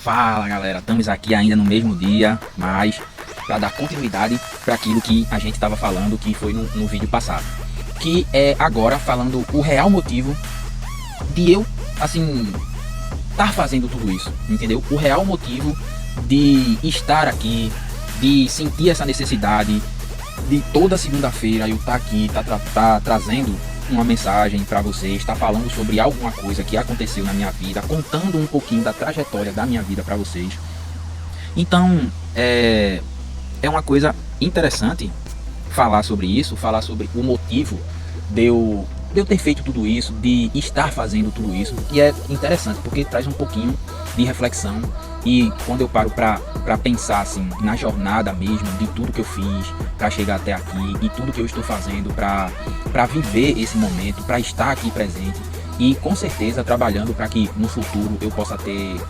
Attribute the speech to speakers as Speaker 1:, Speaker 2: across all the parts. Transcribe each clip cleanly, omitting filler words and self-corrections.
Speaker 1: Fala galera, estamos aqui ainda no mesmo dia, mas para dar continuidade para aquilo que a gente estava falando, que foi no vídeo passado, que é agora falando o real motivo de eu, assim, estar fazendo tudo isso, entendeu? O real motivo de estar aqui, de sentir essa necessidade de toda segunda-feira eu estar aqui, tá trazendo uma mensagem para vocês, está falando sobre alguma coisa que aconteceu na minha vida, contando um pouquinho da trajetória da minha vida para vocês. Então é uma coisa interessante falar sobre isso, falar sobre o motivo de eu ter feito tudo isso, de estar fazendo tudo isso, e é interessante porque traz um pouquinho de reflexão. E quando eu paro para pensar assim na jornada mesmo de tudo que eu fiz para chegar até aqui e tudo que eu estou fazendo para viver esse momento, para estar aqui presente e com certeza trabalhando para que no futuro eu possa ter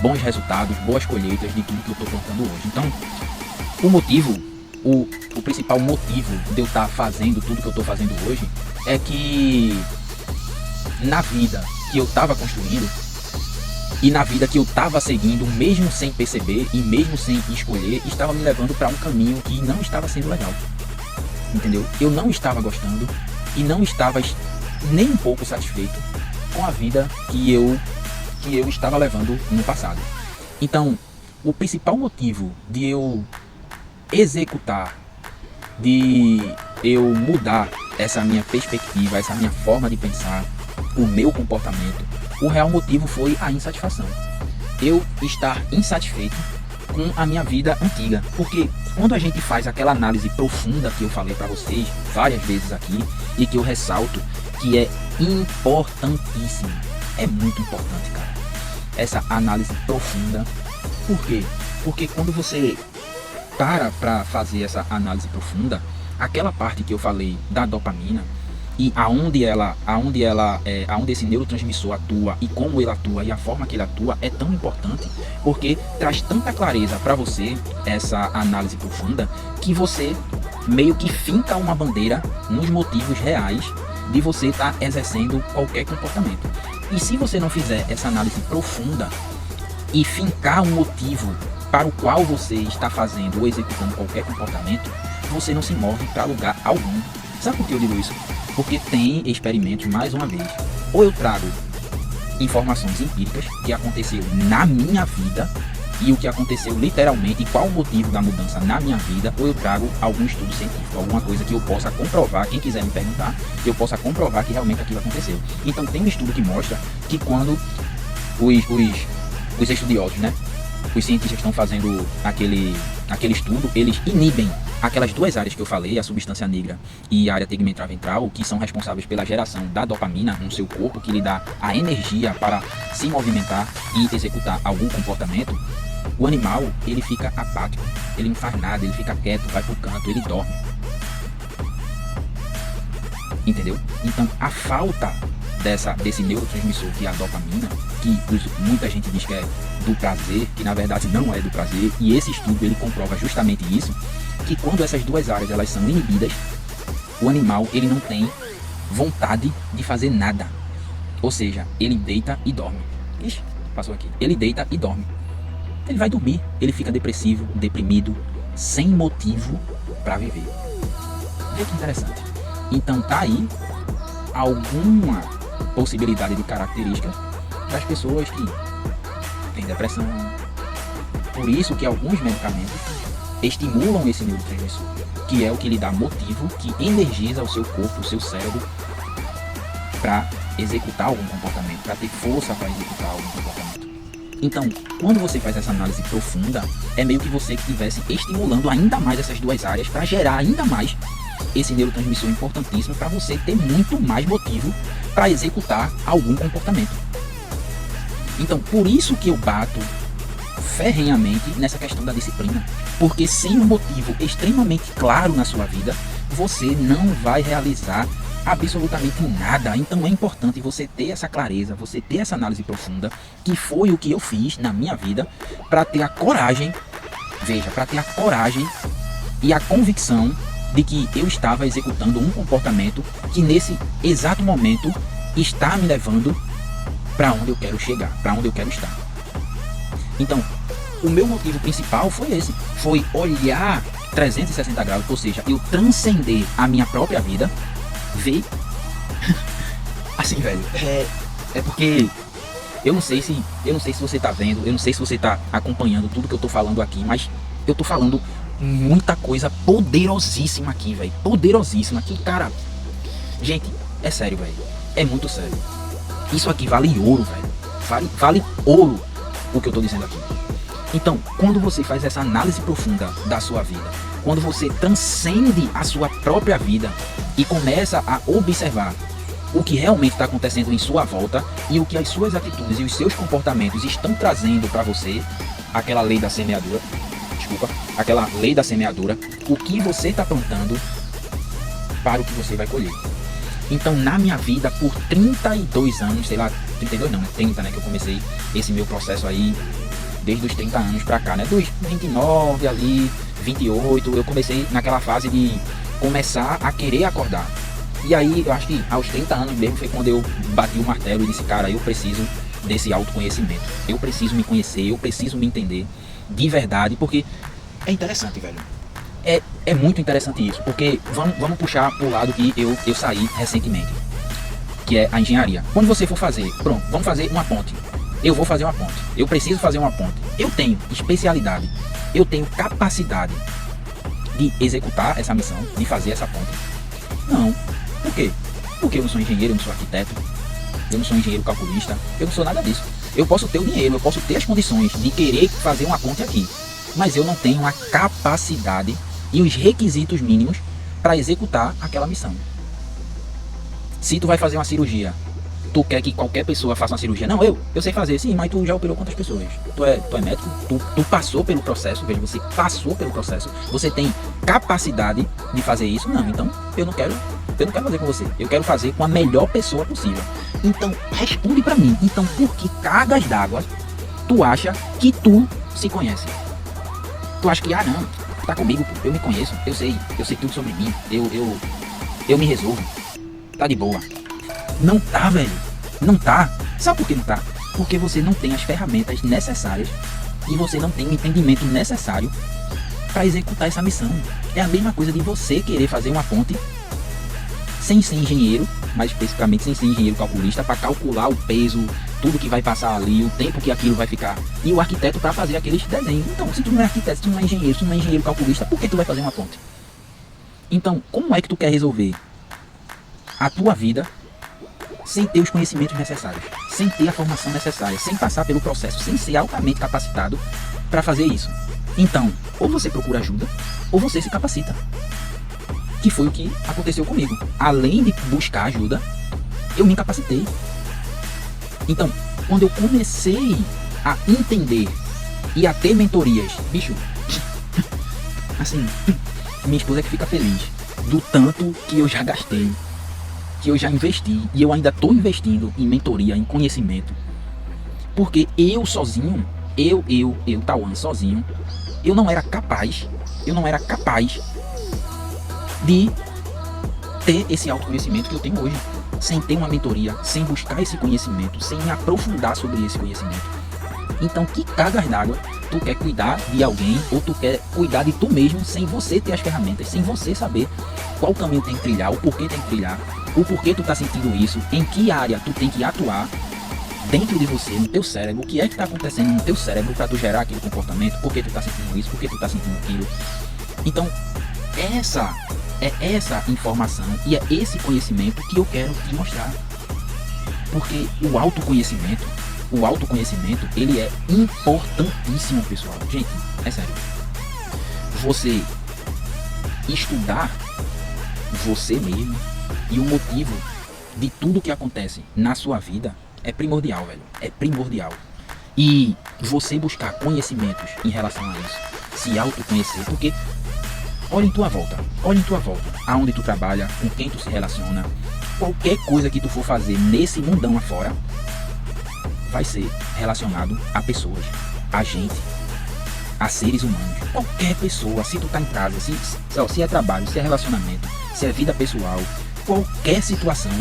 Speaker 1: bons resultados, boas colheitas de tudo que eu estou plantando hoje. Então, o motivo, o principal motivo de eu estar fazendo tudo que eu estou fazendo hoje é que na vida que eu estava construindo e na vida que eu estava seguindo, mesmo sem perceber e mesmo sem escolher, estava me levando para um caminho que não estava sendo legal, entendeu? Eu não estava gostando e não estava nem um pouco satisfeito com a vida que eu estava levando no passado. Então, o principal motivo de eu executar, de eu mudar essa minha perspectiva, essa minha forma de pensar, o meu comportamento, o real motivo foi a insatisfação. Eu estar insatisfeito com a minha vida antiga. Porque quando a gente faz aquela análise profunda que eu falei para vocês várias vezes aqui, e que eu ressalto que é importantíssimo, é muito importante, cara, essa análise profunda. Por quê? Porque quando você para fazer essa análise profunda, aquela parte que eu falei da dopamina, e aonde esse neurotransmissor atua e como ele atua e a forma que ele atua é tão importante, porque traz tanta clareza para você essa análise profunda, que você meio que finca uma bandeira nos motivos reais de você estar exercendo qualquer comportamento. E se você não fizer essa análise profunda e fincar um motivo para o qual você está fazendo ou executando qualquer comportamento, você não se move para lugar algum. Sabe por que eu digo isso? Porque tem experimentos, mais uma vez, ou eu trago informações empíricas que aconteceu na minha vida e o que aconteceu literalmente e qual o motivo da mudança na minha vida, ou eu trago algum estudo científico, alguma coisa que eu possa comprovar, quem quiser me perguntar, que eu possa comprovar que realmente aquilo aconteceu. Então tem um estudo que mostra que quando os estudiosos, né, os cientistas estão fazendo aquele estudo, eles inibem aquelas duas áreas que eu falei, a substância negra e a área tegmental ventral, que são responsáveis pela geração da dopamina no seu corpo, que lhe dá a energia para se movimentar e executar algum comportamento. O animal, ele fica apático, ele não faz nada, ele fica quieto, vai pro canto, ele dorme. Entendeu? Então, a falta desse neurotransmissor que é a dopamina, que muita gente diz que é do prazer, que na verdade não é do prazer, e esse estudo ele comprova justamente isso, que quando essas duas áreas elas são inibidas, o animal ele não tem vontade de fazer nada, ou seja, ele deita e dorme. Ixi, passou aqui. Ele deita e dorme. Ele vai dormir, ele fica depressivo, deprimido, sem motivo para viver. Vê que interessante. Então tá aí alguma possibilidade de características das pessoas que têm depressão. Por isso que alguns medicamentos estimulam esse neurotransmissor, que é o que lhe dá motivo, que energiza o seu corpo, o seu cérebro para executar algum comportamento, para ter força para executar algum comportamento. Então, quando você faz essa análise profunda, é meio que você estivesse estimulando ainda mais essas duas áreas para gerar ainda mais esse neurotransmissor importantíssimo para você ter muito mais motivo para executar algum comportamento. Então, por isso que eu bato ferrenhamente nessa questão da disciplina, porque sem um motivo extremamente claro na sua vida, você não vai realizar absolutamente nada. Então é importante você ter essa clareza, você ter essa análise profunda, que foi o que eu fiz na minha vida, para ter a coragem, para ter a coragem e a convicção de que eu estava executando um comportamento que nesse exato momento está me levando para onde eu quero chegar, para onde eu quero estar. Então, o meu motivo principal foi esse. Foi olhar 360 graus, ou seja, eu transcender a minha própria vida, ver... Assim, velho, é porque... Eu não sei se você tá vendo, eu não sei se você tá acompanhando tudo que eu tô falando aqui, mas eu tô falando muita coisa poderosíssima aqui, velho. Poderosíssima aqui, cara. Gente, é sério, velho. É muito sério. Isso aqui vale ouro, velho. Vale ouro o que eu tô dizendo aqui. Então, quando você faz essa análise profunda da sua vida, quando você transcende a sua própria vida e começa a observar o que realmente está acontecendo em sua volta e o que as suas atitudes e os seus comportamentos estão trazendo para você, aquela lei da semeadura, aquela lei da semeadura, o que você está plantando para o que você vai colher. Então, na minha vida, por 32 anos, sei lá, 32 não, né? 30, né, que eu comecei esse meu processo aí, desde os 30 anos pra cá, né, dos 29 ali, 28, eu comecei naquela fase de começar a querer acordar. E aí, eu acho que aos 30 anos mesmo foi quando eu bati o martelo e disse, cara, eu preciso desse autoconhecimento. Eu preciso me conhecer, eu preciso me entender de verdade, porque é interessante, velho. É muito interessante isso, porque vamos puxar pro lado que eu saí recentemente, que é a engenharia. Quando você for fazer, pronto, vamos fazer uma ponte. Eu vou fazer uma ponte. Eu preciso fazer uma ponte. Eu tenho especialidade, eu tenho capacidade de executar essa missão, de fazer essa ponte? Não. Por quê? Porque eu não sou engenheiro, eu não sou arquiteto, eu não sou engenheiro calculista, eu não sou nada disso. Eu posso ter o dinheiro, eu posso ter as condições de querer fazer uma ponte aqui, mas eu não tenho a capacidade e os requisitos mínimos para executar aquela missão. Se tu vai fazer uma cirurgia, tu quer que qualquer pessoa faça uma cirurgia? Não, eu sei fazer, sim, mas tu já operou quantas pessoas? Tu é médico, tu passou pelo processo, veja, você passou pelo processo, você tem capacidade de fazer isso? Não, então eu não quero fazer com você, eu quero fazer com a melhor pessoa possível. Então, responde pra mim, então por que cargas d'água tu acha que tu se conhece? Tu acha que, não, tá comigo, eu me conheço, eu sei tudo sobre mim, eu me resolvo, tá de boa. Não tá, velho. Não tá. Sabe por que não tá? Porque você não tem as ferramentas necessárias e você não tem o entendimento necessário para executar essa missão. É a mesma coisa de você querer fazer uma ponte sem ser engenheiro, mais especificamente sem ser engenheiro calculista, para calcular o peso, tudo que vai passar ali, o tempo que aquilo vai ficar, e o arquiteto para fazer aqueles desenhos. Então, se tu não é arquiteto, se tu não é engenheiro, se tu não é engenheiro calculista, por que tu vai fazer uma ponte? Então, como é que tu quer resolver a tua vida sem ter os conhecimentos necessários, sem ter a formação necessária, sem passar pelo processo, sem ser altamente capacitado para fazer isso? Então, ou você procura ajuda, ou você se capacita. Que foi o que aconteceu comigo. Além de buscar ajuda, eu me capacitei. Então, quando eu comecei a entender e a ter mentorias, bicho, assim, minha esposa é que fica feliz do tanto que eu já gastei, que eu já investi, e eu ainda estou investindo em mentoria, em conhecimento, porque eu sozinho, Tauan, sozinho, eu não era capaz de ter esse autoconhecimento que eu tenho hoje, sem ter uma mentoria, sem buscar esse conhecimento, sem me aprofundar sobre esse conhecimento. Então, que cargas d'água tu quer cuidar de alguém, ou tu quer cuidar de tu mesmo, sem você ter as ferramentas, sem você saber qual caminho tem que trilhar, o porquê tem que trilhar, o porquê tu tá sentindo isso, em que área tu tem que atuar dentro de você, no teu cérebro, o que é que tá acontecendo no teu cérebro para tu gerar aquele comportamento, por que tu tá sentindo isso, por que tu tá sentindo aquilo. Então, essa informação e é esse conhecimento que eu quero te mostrar. Porque o autoconhecimento, ele é importantíssimo, pessoal. Gente, é sério. Você estudar você mesmo e o motivo de tudo que acontece na sua vida é primordial, velho. É primordial. E você buscar conhecimentos em relação a isso, se autoconhecer, porque olha em tua volta, aonde tu trabalha, com quem tu se relaciona, qualquer coisa que tu for fazer nesse mundão afora, vai ser relacionado a pessoas, a gente, a seres humanos. Qualquer pessoa, se tu tá em casa, se é trabalho, se é relacionamento, se é vida pessoal, qualquer situação,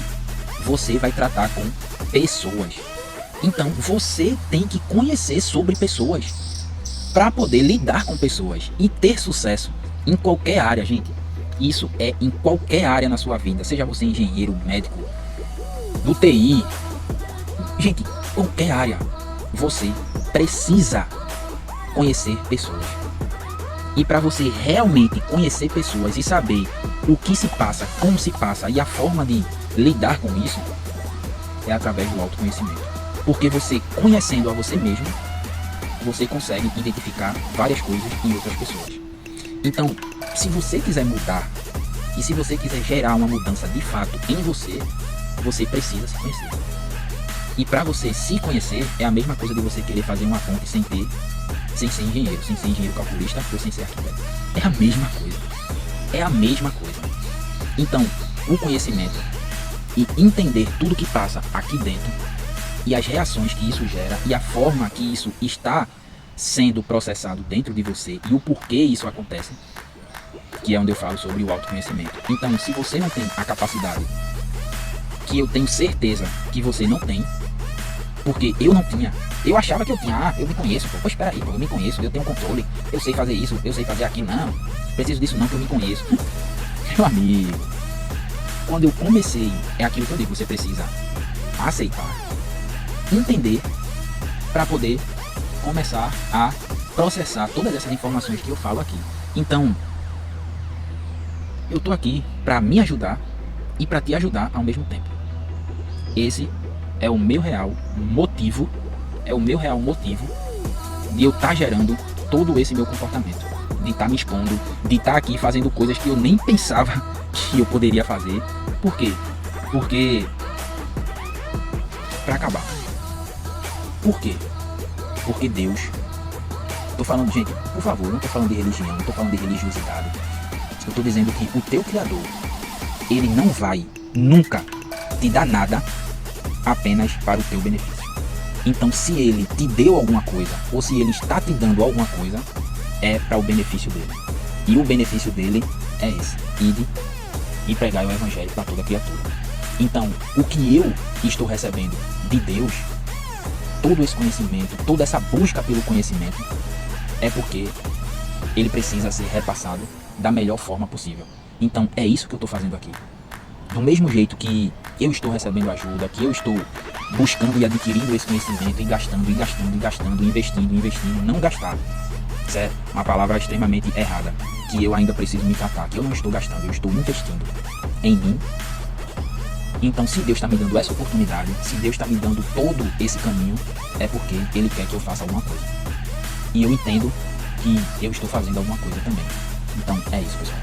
Speaker 1: você vai tratar com pessoas. Então você tem que conhecer sobre pessoas para poder lidar com pessoas e ter sucesso em qualquer área, gente. Isso é em qualquer área na sua vida, seja você engenheiro, médico, do TI, gente, qualquer área, você precisa conhecer pessoas. E para você realmente conhecer pessoas e saber o que se passa, como se passa e a forma de lidar com isso, é através do autoconhecimento. Porque você conhecendo a você mesmo, você consegue identificar várias coisas em outras pessoas. Então, se você quiser mudar e se você quiser gerar uma mudança de fato em você, você precisa se conhecer. E para você se conhecer, é a mesma coisa de você querer fazer uma ponte sem ser engenheiro calculista ou sem ser arquiteto. É a mesma coisa. É a mesma coisa. Então, o conhecimento e entender tudo que passa aqui dentro e as reações que isso gera e a forma que isso está sendo processado dentro de você e o porquê isso acontece, que é onde eu falo sobre o autoconhecimento. Então, se você não tem a capacidade, que eu tenho certeza que você não tem, porque eu não tinha, eu achava que eu tinha, eu me conheço, pô, espera aí, eu me conheço, eu tenho controle, eu sei fazer isso, eu sei fazer aquilo, não, preciso disso não, que eu me conheço. Meu amigo, quando eu comecei, é aquilo que eu digo, você precisa aceitar, entender, para poder começar a processar todas essas informações que eu falo aqui. Então, eu tô aqui para me ajudar e para te ajudar ao mesmo tempo. Esse é o meu real motivo, de eu estar gerando todo esse meu comportamento, de estar me expondo, de estar aqui fazendo coisas que eu nem pensava que eu poderia fazer. Por quê? Porque para acabar. Por quê? Porque Deus, tô falando, gente, por favor, não tô falando de religião, não tô falando de religiosidade. Eu tô dizendo que o teu Criador, ele não vai nunca te dar nada apenas para o teu benefício. Então, se ele te deu alguma coisa, ou se ele está te dando alguma coisa, é para o benefício dele. E o benefício dele é esse: ide e pregai o evangelho para toda criatura. Então, o que eu estou recebendo de Deus, todo esse conhecimento, toda essa busca pelo conhecimento, é porque ele precisa ser repassado da melhor forma possível. Então, é isso que eu estou fazendo aqui. Do mesmo jeito que eu estou recebendo ajuda, que eu estou buscando e adquirindo esse conhecimento e gastando, investindo, não gastar. Isso é uma palavra extremamente errada, que eu ainda preciso me tratar, que eu não estou gastando, eu estou investindo em mim. Então, se Deus está me dando essa oportunidade, se Deus está me dando todo esse caminho, é porque Ele quer que eu faça alguma coisa. E eu entendo que eu estou fazendo alguma coisa também. Então, é isso, pessoal.